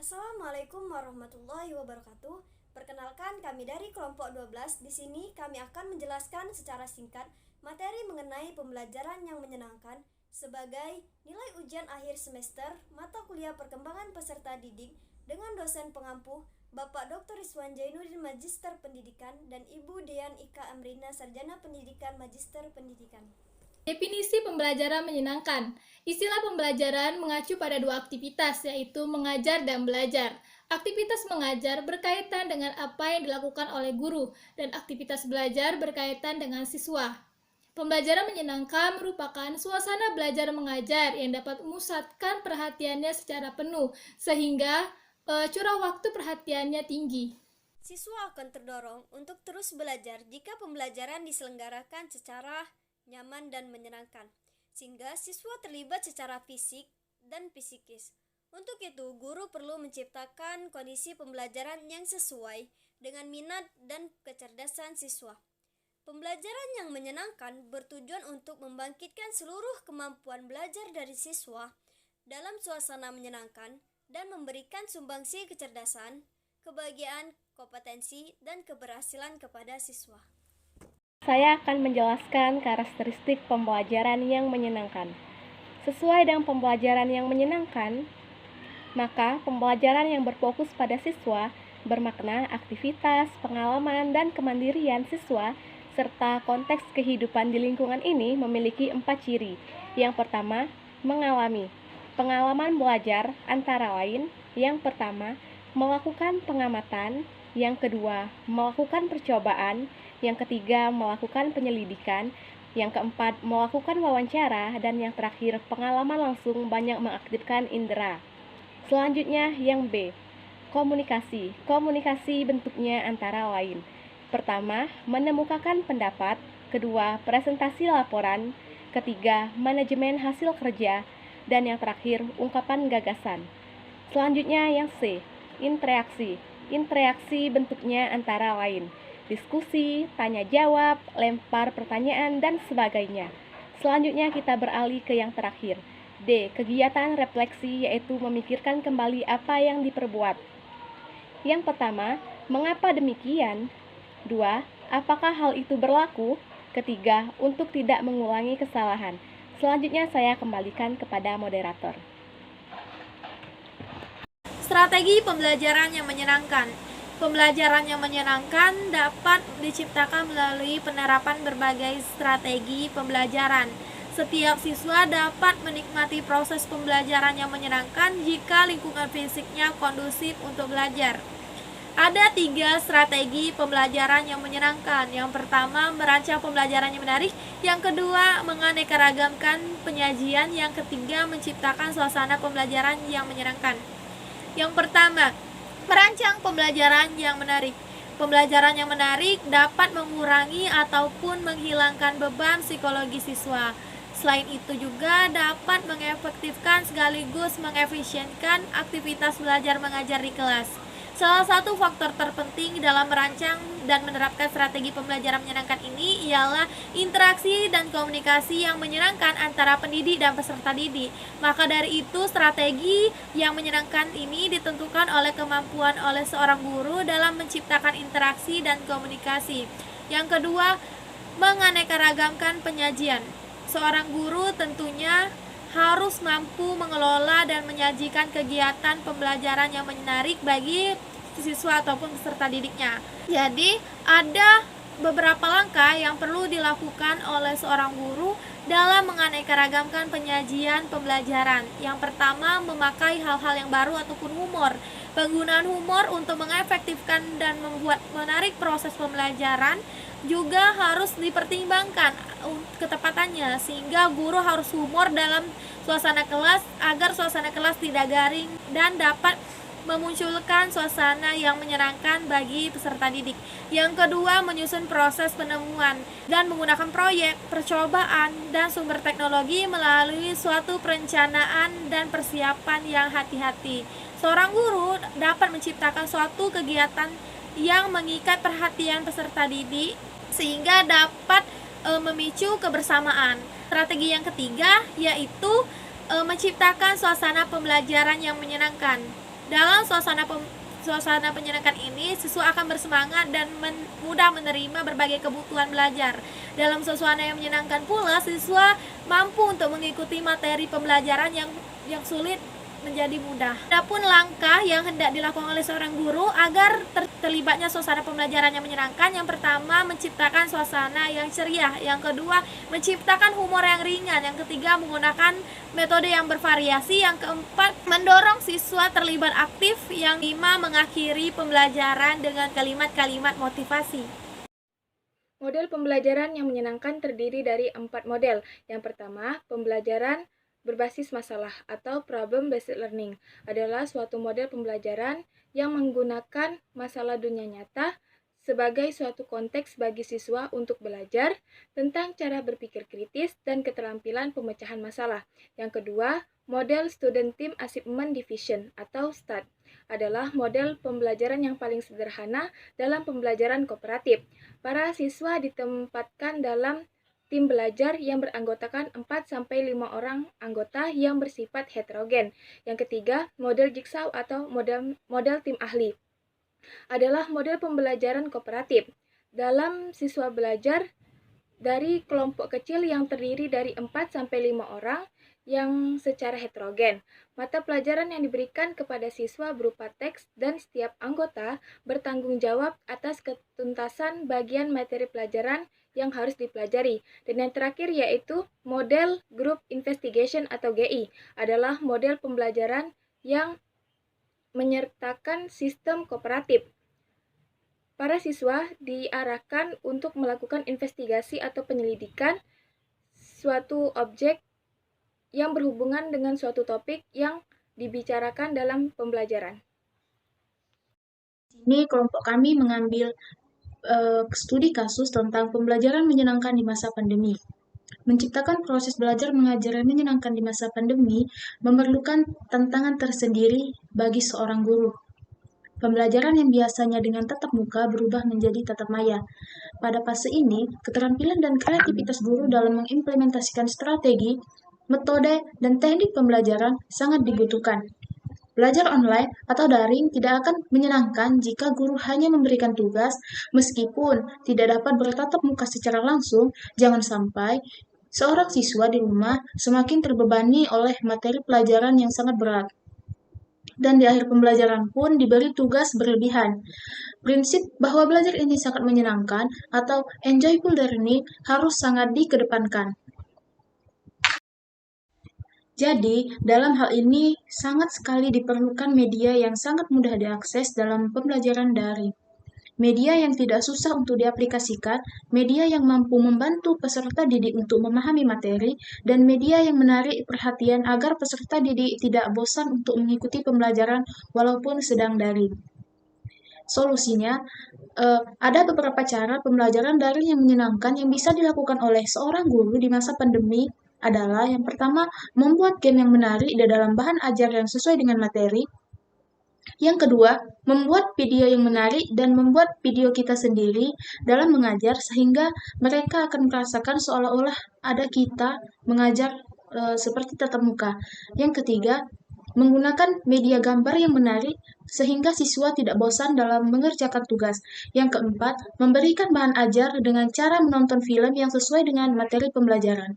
Assalamualaikum warahmatullahi wabarakatuh. Perkenalkan, kami dari kelompok 12. Di sini kami akan menjelaskan secara singkat materi mengenai pembelajaran yang menyenangkan sebagai nilai ujian akhir semester mata kuliah perkembangan peserta didik dengan dosen pengampu Bapak Dr. Rizwan Jainuddin Magister Pendidikan dan Ibu Dean Ika Amrina Sarjana Pendidikan Magister Pendidikan. Definisi pembelajaran menyenangkan. Istilah pembelajaran mengacu pada dua aktivitas, yaitu mengajar dan belajar. Aktivitas mengajar berkaitan dengan apa yang dilakukan oleh guru, dan aktivitas belajar berkaitan dengan siswa. Pembelajaran menyenangkan merupakan suasana belajar mengajar yang dapat memusatkan perhatiannya secara penuh, sehingga curah waktu perhatiannya tinggi. Siswa akan terdorong untuk terus belajar jika pembelajaran diselenggarakan secara nyaman dan menyenangkan, sehingga siswa terlibat secara fisik dan psikis. Untuk itu, guru perlu menciptakan kondisi pembelajaran yang sesuai dengan minat dan kecerdasan siswa. Pembelajaran yang menyenangkan bertujuan untuk membangkitkan seluruh kemampuan belajar dari siswa dalam suasana menyenangkan dan memberikan sumbangsi kecerdasan, kebahagiaan, kompetensi, dan keberhasilan kepada siswa. Saya akan menjelaskan karakteristik pembelajaran yang menyenangkan. Sesuai dengan pembelajaran yang menyenangkan, maka pembelajaran yang berfokus pada siswa bermakna aktivitas, pengalaman, dan kemandirian siswa serta konteks kehidupan di lingkungan ini memiliki 4 ciri. Yang pertama, mengalami. Pengalaman belajar antara lain, yang pertama, melakukan pengamatan, yang kedua, melakukan percobaan, yang ketiga, melakukan penyelidikan, yang keempat, melakukan wawancara, dan yang terakhir, pengalaman langsung banyak mengaktifkan indera. Selanjutnya, yang B, komunikasi. Komunikasi bentuknya antara lain. Pertama, menemukakan pendapat, kedua, presentasi laporan, ketiga, manajemen hasil kerja, dan yang terakhir, ungkapan gagasan. Selanjutnya, yang C, interaksi. Interaksi bentuknya antara lain diskusi, tanya jawab, lempar pertanyaan, dan sebagainya. Selanjutnya kita beralih ke yang terakhir. D. Kegiatan refleksi, yaitu memikirkan kembali apa yang diperbuat. Yang pertama, mengapa demikian? 2. Apakah hal itu berlaku? Ketiga, untuk tidak mengulangi kesalahan. Selanjutnya saya kembalikan kepada moderator. Strategi pembelajaran yang menyenangkan. Pembelajaran yang menyenangkan dapat diciptakan melalui penerapan berbagai strategi pembelajaran. Setiap siswa dapat menikmati proses pembelajaran yang menyenangkan jika lingkungan fisiknya kondusif untuk belajar. Ada 3 strategi pembelajaran yang menyenangkan. Yang pertama, merancang pembelajaran yang menarik. Yang kedua, menganeka-ragamkan penyajian. Yang ketiga, menciptakan suasana pembelajaran yang menyenangkan. Yang pertama, merancang pembelajaran yang menarik. Pembelajaran yang menarik dapat mengurangi ataupun menghilangkan beban psikologi siswa. Selain itu juga dapat mengefektifkan sekaligus mengefisienkan aktivitas belajar mengajar di kelas. Salah satu faktor terpenting dalam merancang dan menerapkan strategi pembelajaran menyenangkan ini ialah interaksi dan komunikasi yang menyenangkan antara pendidik dan peserta didik. Maka dari itu, strategi yang menyenangkan ini ditentukan oleh kemampuan oleh seorang guru dalam menciptakan interaksi dan komunikasi. Yang kedua, menganeka-ragamkan penyajian. Seorang guru tentunya harus mampu mengelola dan menyajikan kegiatan pembelajaran yang menarik bagi siswa ataupun peserta didiknya. Jadi, ada beberapa langkah yang perlu dilakukan oleh seorang guru dalam menganeka-ragamkan penyajian pembelajaran. Yang pertama, memakai hal-hal yang baru ataupun humor. Penggunaan humor untuk mengefektifkan dan membuat menarik proses pembelajaran juga harus dipertimbangkan ketepatannya, sehingga guru harus humor dalam suasana kelas agar suasana kelas tidak garing dan dapat memunculkan suasana yang menyenangkan bagi peserta didik. Yang kedua, menyusun proses penemuan dan menggunakan proyek, percobaan, dan sumber teknologi melalui suatu perencanaan dan persiapan yang hati-hati. Seorang guru dapat menciptakan suatu kegiatan yang mengikat perhatian peserta didik sehingga dapat memicu kebersamaan. Strategi yang ketiga yaitu menciptakan suasana pembelajaran yang menyenangkan. Dalam suasana penyenangkan ini, siswa akan bersemangat dan mudah menerima berbagai kebutuhan belajar. Dalam suasana yang menyenangkan pula, siswa mampu untuk mengikuti materi pembelajaran yang sulit menjadi mudah. Adapun langkah yang hendak dilakukan oleh seorang guru agar terlibatnya suasana pembelajaran yang menyenangkan, yang pertama menciptakan suasana yang ceria, yang kedua menciptakan humor yang ringan, yang ketiga menggunakan metode yang bervariasi, yang keempat mendorong siswa terlibat aktif, yang kelima mengakhiri pembelajaran dengan kalimat-kalimat motivasi. Model pembelajaran yang menyenangkan terdiri dari 4 model. Yang pertama, pembelajaran berbasis masalah atau problem-based learning adalah suatu model pembelajaran yang menggunakan masalah dunia nyata sebagai suatu konteks bagi siswa untuk belajar tentang cara berpikir kritis dan keterampilan pemecahan masalah. Yang kedua, model Student Team Achievement Division atau STAD adalah model pembelajaran yang paling sederhana dalam pembelajaran kooperatif. Para siswa ditempatkan dalam tim belajar yang beranggotakan 4-5 orang anggota yang bersifat heterogen. Yang ketiga, model jigsaw atau model tim ahli adalah model pembelajaran kooperatif. Dalam siswa belajar dari kelompok kecil yang terdiri dari 4-5 orang yang secara heterogen. Mata pelajaran yang diberikan kepada siswa berupa teks dan setiap anggota bertanggung jawab atas ketuntasan bagian materi pelajaran yang harus dipelajari. Dan yang terakhir yaitu model Group Investigation atau GI adalah model pembelajaran yang menyertakan sistem kooperatif. Para siswa diarahkan untuk melakukan investigasi atau penyelidikan suatu objek yang berhubungan dengan suatu topik yang dibicarakan dalam pembelajaran. Ini kelompok kami mengambil studi kasus tentang pembelajaran menyenangkan di masa pandemi. Menciptakan proses belajar mengajar yang menyenangkan di masa pandemi memerlukan tantangan tersendiri bagi seorang guru. Pembelajaran yang biasanya dengan tatap muka berubah menjadi tatap maya. Pada fase ini, keterampilan dan kreativitas guru dalam mengimplementasikan strategi, metode, dan teknik pembelajaran sangat dibutuhkan. Belajar online atau daring tidak akan menyenangkan jika guru hanya memberikan tugas, meskipun tidak dapat bertatap muka secara langsung. Jangan sampai seorang siswa di rumah semakin terbebani oleh materi pelajaran yang sangat berat, dan di akhir pembelajaran pun diberi tugas berlebihan. Prinsip bahwa belajar ini sangat menyenangkan atau enjoyable learning harus sangat dikedepankan. Jadi, dalam hal ini sangat sekali diperlukan media yang sangat mudah diakses dalam pembelajaran daring. Media yang tidak susah untuk diaplikasikan, media yang mampu membantu peserta didik untuk memahami materi, dan media yang menarik perhatian agar peserta didik tidak bosan untuk mengikuti pembelajaran walaupun sedang daring. Solusinya, ada beberapa cara pembelajaran daring yang menyenangkan yang bisa dilakukan oleh seorang guru di masa pandemi adalah yang pertama, membuat game yang menarik di dalam bahan ajar yang sesuai dengan materi. Yang kedua, membuat video yang menarik dan membuat video kita sendiri dalam mengajar sehingga mereka akan merasakan seolah-olah ada kita mengajar seperti tatap muka. Yang ketiga, menggunakan media gambar yang menarik sehingga siswa tidak bosan dalam mengerjakan tugas. Yang keempat, memberikan bahan ajar dengan cara menonton film yang sesuai dengan materi pembelajaran.